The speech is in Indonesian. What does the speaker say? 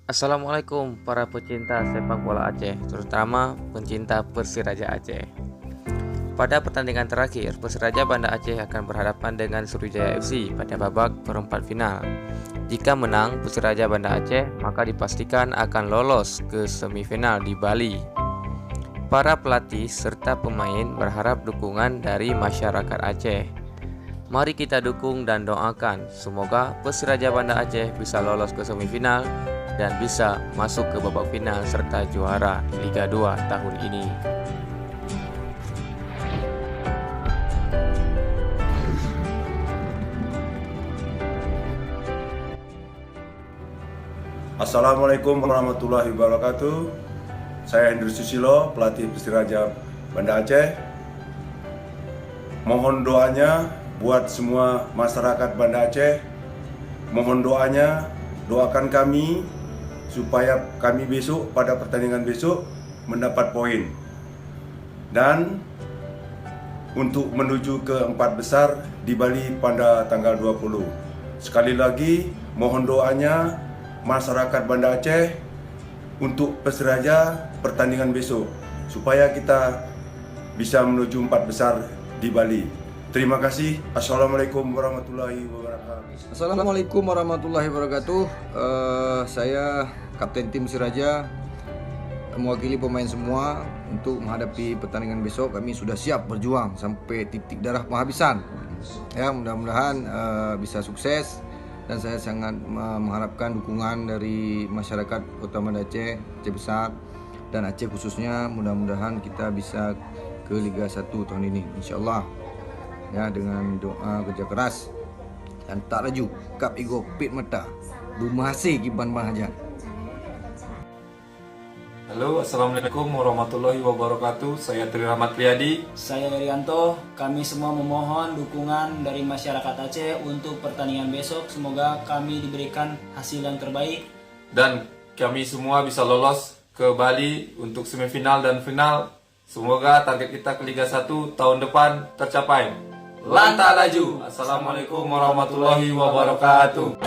Assalamualaikum para pecinta sepak bola Aceh, terutama pencinta Persiraja Aceh. Pada pertandingan terakhir, Persiraja Banda Aceh akan berhadapan dengan Sriwijaya FC pada babak perempat final. Jika menang Persiraja Banda Aceh, maka dipastikan akan lolos ke semifinal di Bali. Para pelatih serta pemain berharap dukungan dari masyarakat Aceh. Mari kita dukung dan doakan semoga Persiraja Banda Aceh bisa lolos ke semifinal dan bisa masuk ke babak final serta juara Liga 2 tahun ini. Assalamualaikum warahmatullahi wabarakatuh. Saya Hendri Susilo, pelatih Persiraja Banda Aceh. Mohon doanya buat semua masyarakat Banda Aceh. Mohon doanya, doakan kami supaya kami besok pada pertandingan besok mendapat poin. Dan untuk menuju ke 4 besar di Bali pada tanggal 20. Sekali lagi mohon doanya masyarakat Banda Aceh untuk Persiraja pertandingan besok supaya kita bisa menuju 4 besar di Bali. Terima kasih. Assalamualaikum warahmatullahi wabarakatuh. Assalamualaikum warahmatullahi wabarakatuh. Saya Kapten Tim Persiraja mewakili pemain semua untuk menghadapi pertandingan besok. Kami sudah siap berjuang sampai titik darah penghabisan. Ya, mudah-mudahan bisa sukses dan saya sangat mengharapkan dukungan dari masyarakat Kota Banda Aceh, Aceh Besar dan Aceh khususnya. Mudah-mudahan kita bisa ke Liga 1 tahun ini, insyaallah. Ya, dengan doa kerja keras dan tak raju kap ego pit mata bumahasi kiban bahajan. Halo, Assalamualaikum warahmatullahi wabarakatuh. Saya Tri Rahmat Riyadi. Saya Irianto. Kami semua memohon dukungan dari masyarakat Aceh untuk pertandingan besok. Semoga kami diberikan hasil yang terbaik Dan kami semua bisa lolos ke Bali untuk semifinal dan final. Semoga target kita ke Liga 1 tahun depan tercapai. Lanta laju. Assalamualaikum warahmatullahi wabarakatuh.